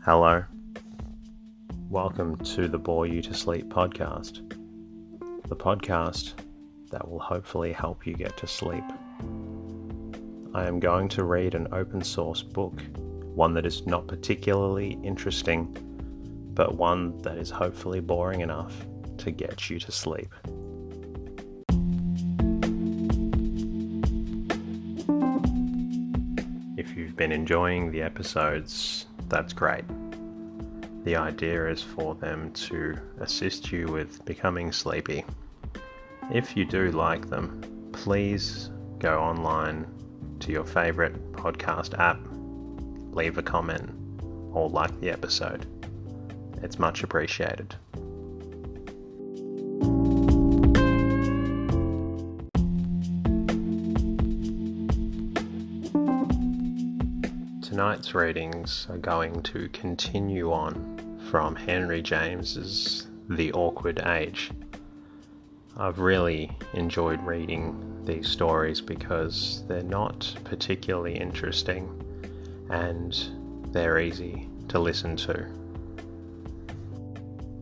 Hello. Welcome to the Bore You to Sleep podcast. The podcast that will hopefully help you get to sleep. I am going to read an open source book, one that is not particularly interesting, but one that is hopefully boring enough to get you to sleep. If you've been enjoying the episodes, that's great. The idea is for them to assist you with becoming sleepy. If you do like them, please go online to your favorite podcast app, leave a comment, or like the episode. It's much appreciated. Tonight's readings are going to continue on from Henry James's The Awkward Age. I've really enjoyed reading these stories because they're not particularly interesting and they're easy to listen to.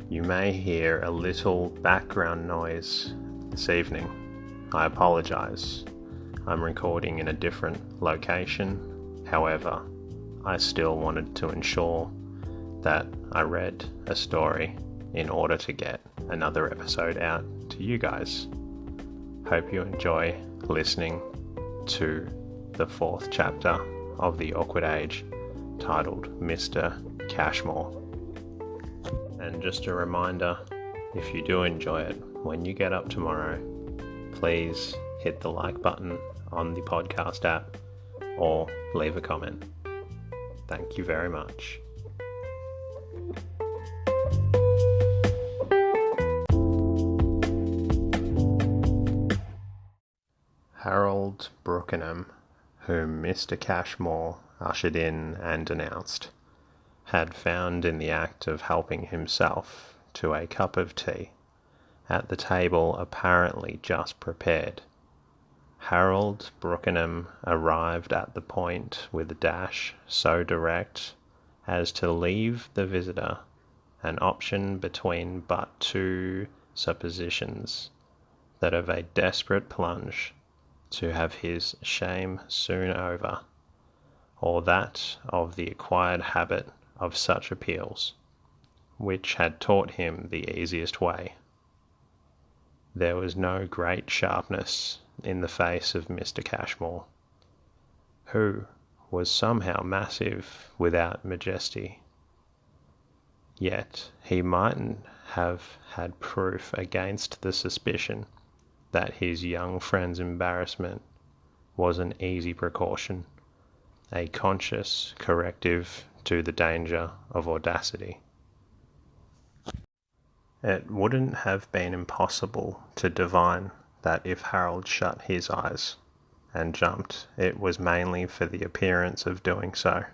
You may hear a little background noise this evening. I apologize. I'm recording in a different location. However, I still wanted to ensure that I read a story in order to get another episode out to you guys. Hope you enjoy listening to the fourth chapter of The Awkward Age, titled Mr. Cashmore. And just a reminder, if you do enjoy it, when you get up tomorrow, please hit the like button on the podcast app or leave a comment. Thank you very much. Harold Brookenham, whom Mr. Cashmore ushered in and announced, had found in the act of helping himself to a cup of tea at the table apparently just prepared. Harold Brookenham arrived at the point with a dash so direct as to leave the visitor an option between but two suppositions: that of a desperate plunge to have his shame soon over, or that of the acquired habit of such appeals, which had taught him the easiest way. There was no great sharpness in the face of Mr. Cashmore, who was somehow massive without majesty. Yet he mightn't have had proof against the suspicion that his young friend's embarrassment was an easy precaution, a conscious corrective to the danger of audacity. It wouldn't have been impossible to divine that if Harold shut his eyes and jumped, it was mainly for the appearance of doing so.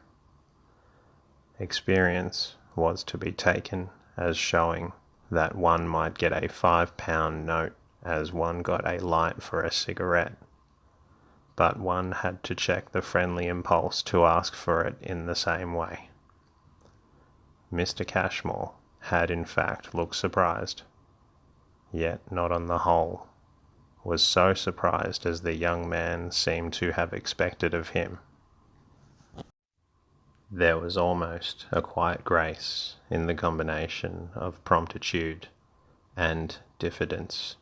Experience was to be taken as showing that one might get a £5 note as one got a light for a cigarette, but one had to check the friendly impulse to ask for it in the same way. Mr. Cashmore had in fact looked surprised, yet not on the whole was so surprised as the young man seemed to have expected of him. There was almost a quiet grace in the combination of promptitude and diffidence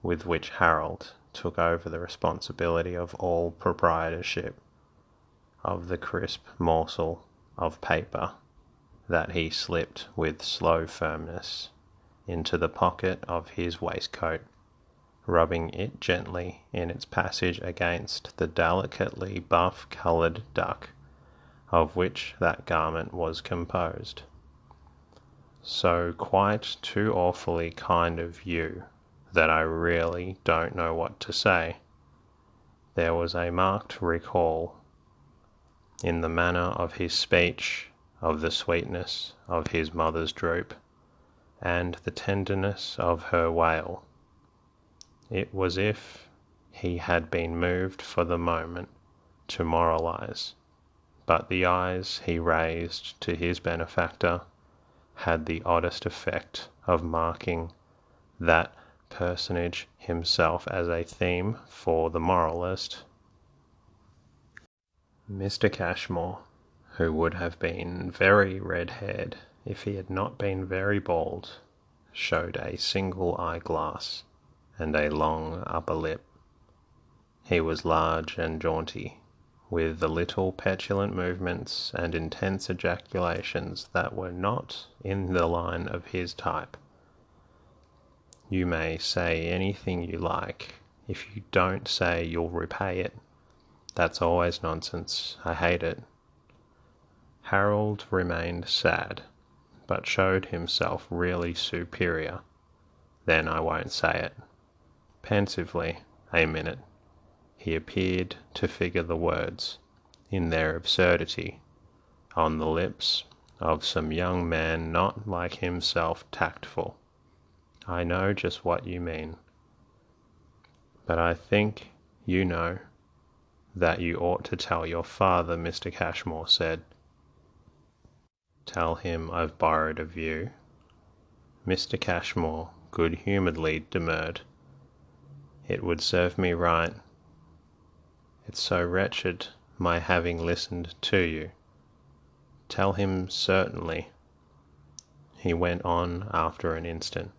with which Harold took over the responsibility of all proprietorship of the crisp morsel of paper that he slipped with slow firmness into the pocket of his waistcoat, rubbing it gently in its passage against the delicately buff-coloured duck of which that garment was composed. So quite too awfully kind of you that I really don't know what to say. There was a marked recall in the manner of his speech of the sweetness of his mother's droop and the tenderness of her wail. It was as if he had been moved for the moment to moralize, but the eyes he raised to his benefactor had the oddest effect of marking that personage himself as a theme for the moralist. Mr. Cashmore, who would have been very red-haired if he had not been very bald, showed a single eyeglass and a long upper lip. He was large and jaunty, with the little petulant movements and intense ejaculations that were not in the line of his type. You may say anything you like. If you don't say you'll repay it, that's always nonsense. I hate it. Harold remained sad, but showed himself really superior. Then I won't say it. Pensively, a minute, he appeared to figure the words, in their absurdity, on the lips of some young man not like himself tactful. I know just what you mean. But I think you know that you ought to tell your father, Mr. Cashmore said. Tell him I've borrowed a view. Mr. Cashmore good-humouredly demurred. It would serve me right. It's so wretched, my having listened to you. Tell him certainly. He went on after an instant.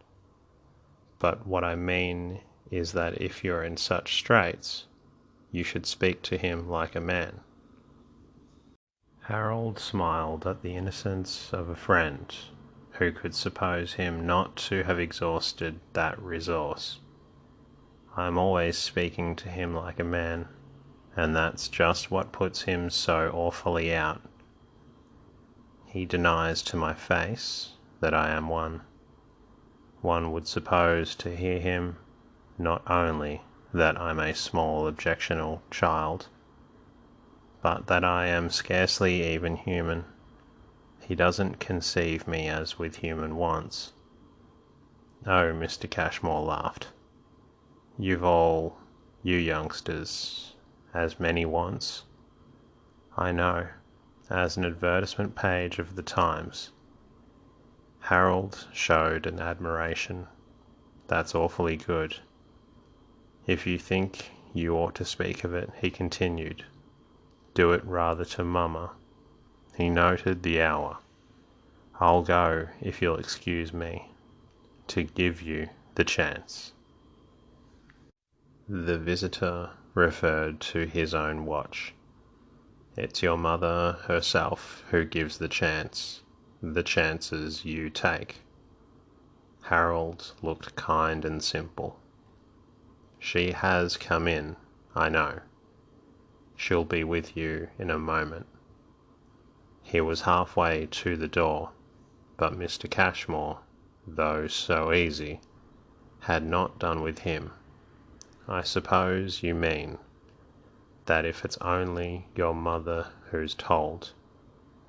But what I mean is that if you're in such straits, you should speak to him like a man. Harold smiled at the innocence of a friend who could suppose him not to have exhausted that resource. I'm always speaking to him like a man, and that's just what puts him so awfully out. He denies to my face that I am one. One would suppose to hear him not only that I'm a small objectionable child, but that I am scarcely even human. He doesn't conceive me as with human wants. Oh, Mr. Cashmore laughed. You've all, you youngsters, as many wants. I know, as an advertisement page of the Times. Harold showed an admiration. That's awfully good. If you think you ought to speak of it, he continued, do it rather to Mama. He noted the hour. I'll go, if you'll excuse me, to give you the chance. The visitor referred to his own watch. It's your mother herself who gives the chance. The chances you take. Harold looked kind and simple. She has come in, I know. She'll be with you in a moment. He was halfway to the door, but Mr. Cashmore, though so easy, had not done with him. I suppose you mean that if it's only your mother who's told,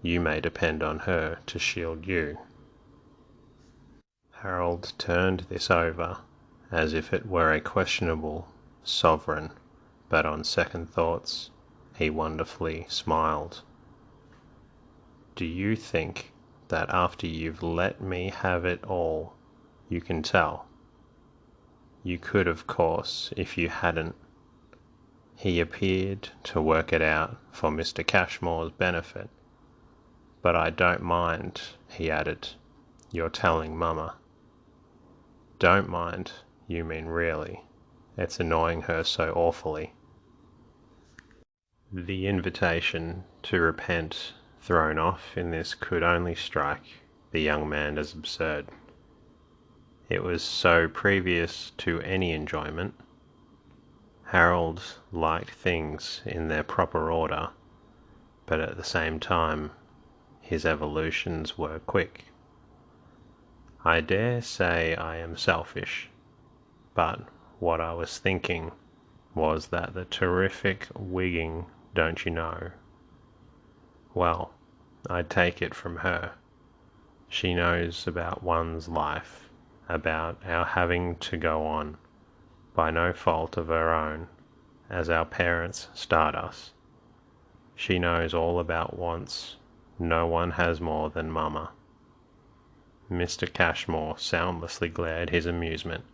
you may depend on her to shield you. Harold turned this over as if it were a questionable sovereign, but on second thoughts he wonderfully smiled. Do you think that after you've let me have it all, you can tell? You could, of course, if you hadn't. He appeared to work it out for Mr. Cashmore's benefit. But I don't mind, he added, your telling Mama. Don't mind, you mean really. It's annoying her so awfully. The invitation to repent thrown off in this could only strike the young man as absurd. It was so previous to any enjoyment. Harold liked things in their proper order, but at the same time his evolutions were quick. I dare say I am selfish, but what I was thinking was that the terrific wigging, don't you know? Well, I'd take it from her. She knows about one's life, about our having to go on, by no fault of her own, as our parents start us. She knows all about wants. No one has more than Mama. Mr. Cashmore soundlessly glared his amusement.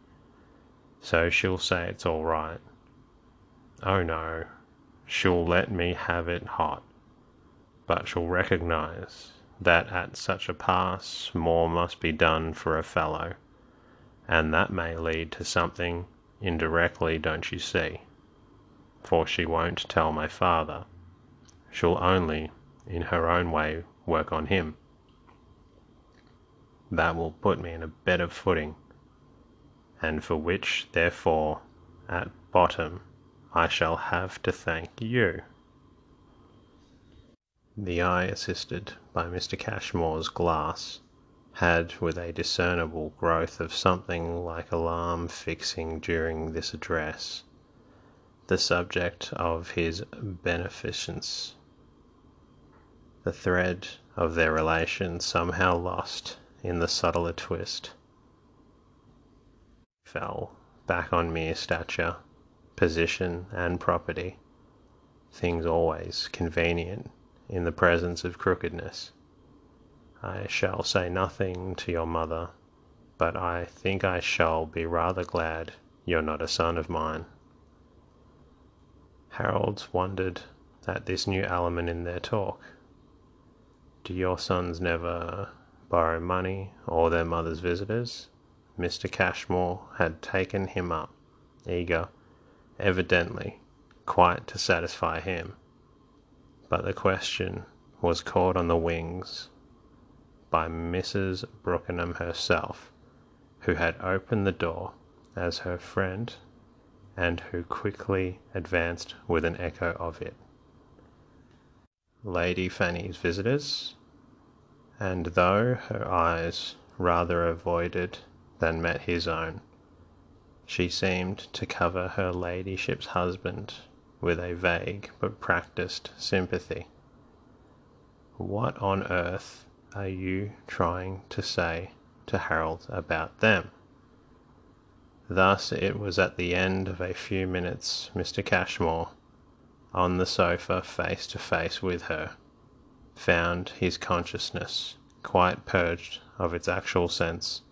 So she'll say it's all right. Oh no, she'll let me have it hot. But she'll recognize that at such a pass more must be done for a fellow, and that may lead to something indirectly, don't you see? For she won't tell my father. She'll only, in her own way, work on him. That will put me in a better footing, and for which, therefore, at bottom, I shall have to thank you. The eye assisted by Mr. Cashmore's glass had, with a discernible growth of something like alarm fixing during this address, the subject of his beneficence. The thread of their relation somehow lost in the subtler twist, fell back on mere stature, position, and property, things always convenient in the presence of crookedness. I shall say nothing to your mother, but I think I shall be rather glad you're not a son of mine. Harold wondered at this new element in their talk. Do your sons never borrow money or their mother's visitors? Mr. Cashmore had taken him up, eager, evidently, quite to satisfy him. But the question was caught on the wings by Mrs. Brookenham herself, who had opened the door as her friend and who quickly advanced with an echo of it. Lady Fanny's visitors, and though her eyes rather avoided than met his own, she seemed to cover her ladyship's husband with a vague but practised sympathy. What on earth are you trying to say to Harold about them? Thus it was at the end of a few minutes Mr. Cashmore, on the sofa face to face with her, found his consciousness quite purged of its actual sense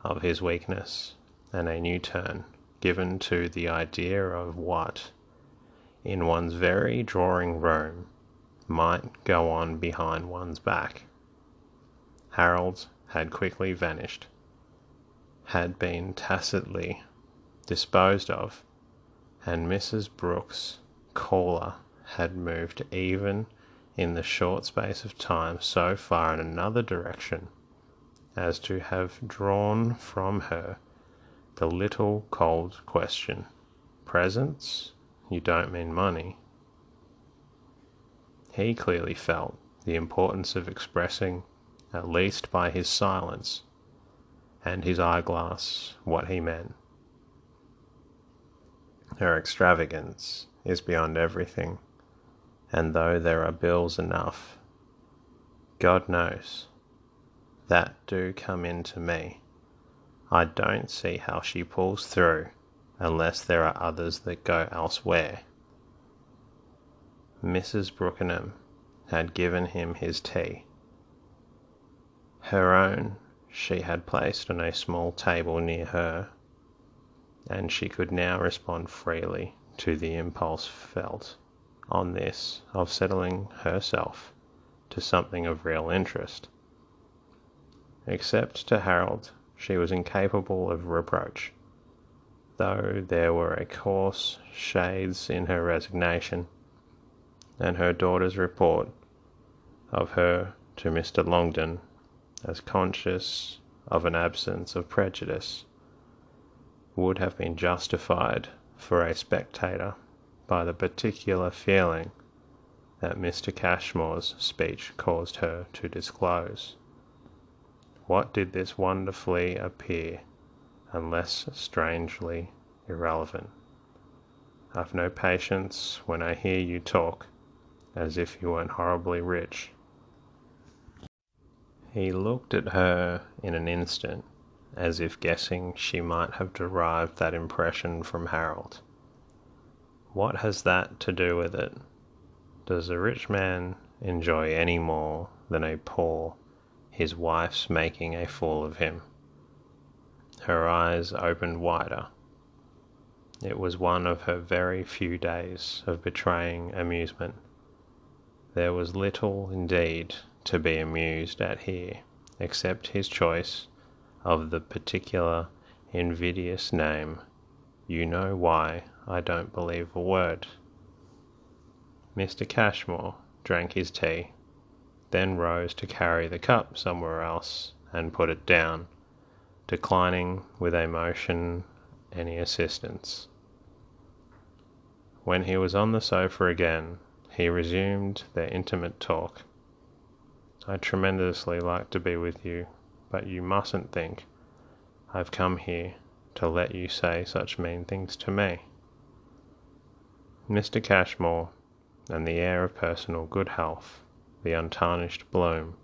of his weakness, and a new turn given to the idea of what, in one's very drawing-room, might go on behind one's back. Harold had quickly vanished, had been tacitly disposed of, and Mrs. Brooke's caller had moved even in the short space of time so far in another direction as to have drawn from her the little cold question, "Presents? You don't mean money?" He clearly felt the importance of expressing, at least by his silence and his eyeglass, what he meant. Her extravagance is beyond everything, and though there are bills enough, God knows, that do come in to me, I don't see how she pulls through unless there are others that go elsewhere. Mrs. Brookenham had given him his tea. Her own she had placed on a small table near her, and she could now respond freely to the impulse felt on this of settling herself to something of real interest. Except to Harold, she was incapable of reproach, though there were a coarse shades in her resignation, and her daughter's report of her to Mr. Longden as conscious of an absence of prejudice would have been justified for a spectator by the particular feeling that Mr. Cashmore's speech caused her to disclose. What did this wonderfully appear, unless strangely irrelevant? I've no patience when I hear you talk as if you weren't horribly rich. He looked at her in an instant, as if guessing she might have derived that impression from Harold. What has that to do with it? does a rich man enjoy any more than a poor his wife's making a fool of him? Her eyes opened wider. It was one of her very few days of betraying amusement. There was little, indeed, to be amused at here, except his choice of the particular invidious name. You know why I don't believe a word. Mr. Cashmore drank his tea, then rose to carry the cup somewhere else and put it down, declining with a motion any assistance. When he was on the sofa again, he resumed their intimate talk. I'd tremendously like to be with you, but you mustn't think I've come here to let you say such mean things to me. Mr. Cashmore, and the air of personal good health, the untarnished bloom,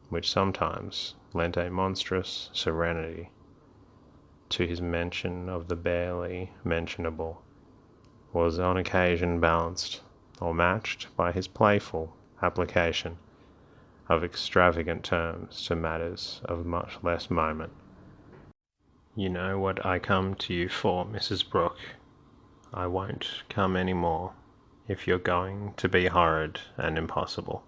which sometimes lent a monstrous serenity to his mention of the barely mentionable, was on occasion balanced or matched by his playful application of extravagant terms to matters of much less moment. You know what I come to you for, Mrs. Brooke. I won't come any more if you're going to be horrid and impossible.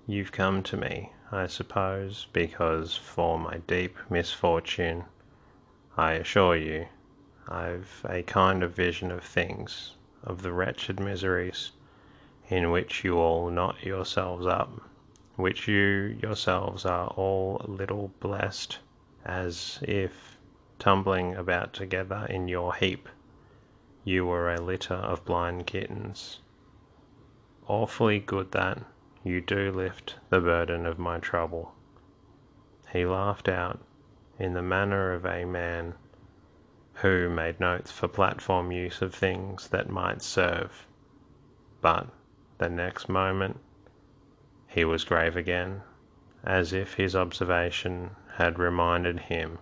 You've come to me, I suppose, because for my deep misfortune, I assure you, I've a kind of vision of things, of the wretched miseries in which you all knot yourselves up, which you yourselves are all a little blessed, as if, tumbling about together in your heap, you were a litter of blind kittens. Awfully good that you do lift the burden of my trouble. He laughed out in the manner of a man who made notes for platform use of things that might serve, but the next moment he was grave again, as if his observation had reminded him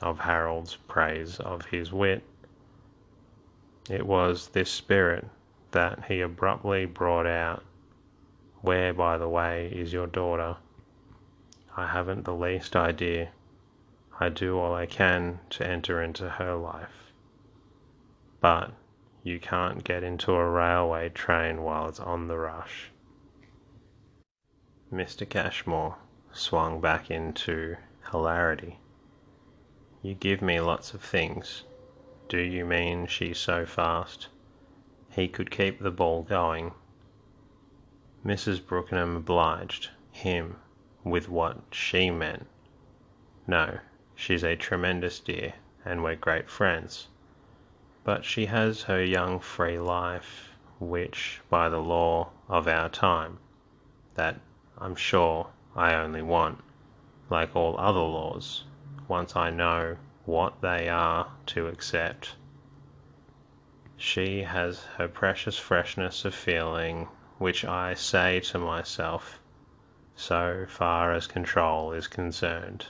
of Harold's praise of his wit. It was this spirit that he abruptly brought out. Where, by the way, is your daughter? I haven't the least idea. I do all I can to enter into her life. But you can't get into a railway train while it's on the rush. Mr. Cashmore swung back into hilarity. You give me lots of things. Do you mean she's so fast? He could keep the ball going. Mrs. Brookenham obliged him with what she meant. No, she's a tremendous dear, and we're great friends. But she has her young free life, which, by the law of our time, that I'm sure I only want, like all other laws, once I know what they are to accept. She has her precious freshness of feeling, which I say to myself, so far as control is concerned,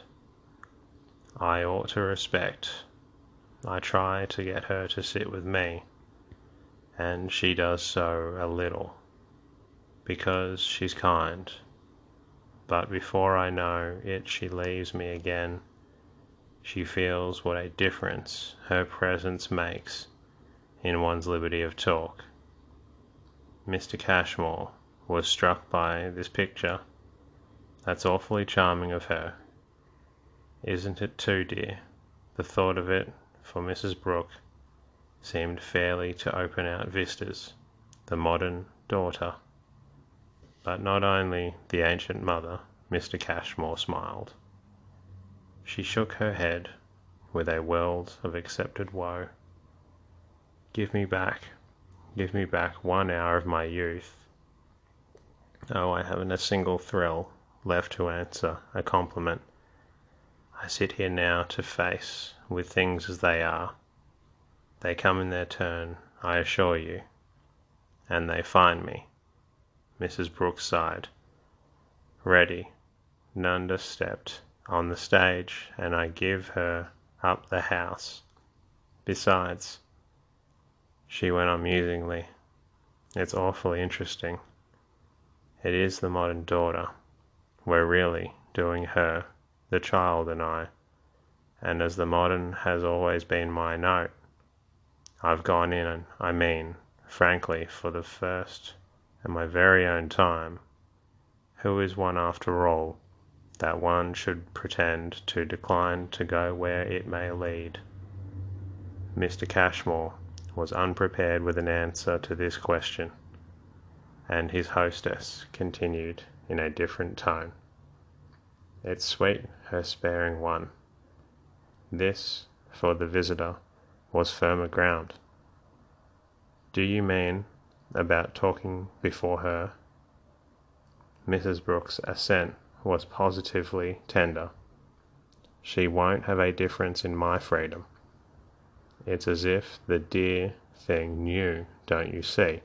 I ought to respect. I try to get her to sit with me, and she does so a little, because she's kind. But before I know it she leaves me again. She feels what a difference her presence makes in one's liberty of talk. Mr. Cashmore was struck by this picture. That's awfully charming of her. Isn't it too, dear? The thought of it, for Mrs. Brooke, seemed fairly to open out vistas. The modern daughter. But not only the ancient mother, Mr. Cashmore smiled. She shook her head with a world of accepted woe. Give me back 1 hour of my youth. Oh, I haven't a single thrill left to answer a compliment. I sit here now to face with things as they are. They come in their turn, I assure you, and they find me. Mrs. Brooke sighed. Ready, Nanda stepped on the stage, and I give her up the house. Besides, she went on musingly, It's awfully interesting. It is the modern daughter. We're really doing her, the child and I, and as the modern has always been my note, I've gone in and, I mean, frankly, for the first and my very own time, who is one after all, that one should pretend to decline to go where it may lead? Mr. Cashmore was unprepared with an answer to this question, and his hostess continued in a different tone. It's sweet, her sparing one. This, for the visitor, was firmer ground. Do you mean about talking before her? Mrs. Brooks' assent was positively tender. She won't have a difference in my freedom. It's as if the dear thing knew, don't you see,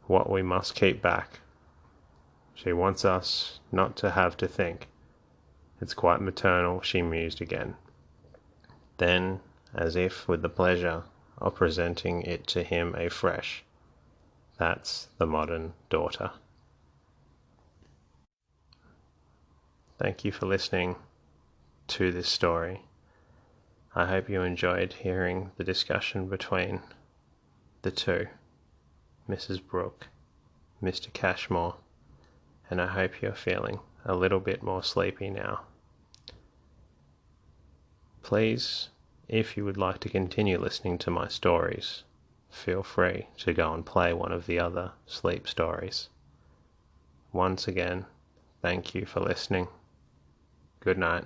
what we must keep back. She wants us not to have to think. It's quite maternal, she mused again. Then, as if with the pleasure of presenting it to him afresh, that's the modern daughter. Thank you for listening to this story. I hope you enjoyed hearing the discussion between the two, Mrs. Brooke, Mr. Cashmore, and I hope you're feeling a little bit more sleepy now. Please, if you would like to continue listening to my stories, feel free to go and play one of the other sleep stories. Once again, thank you for listening. Good night.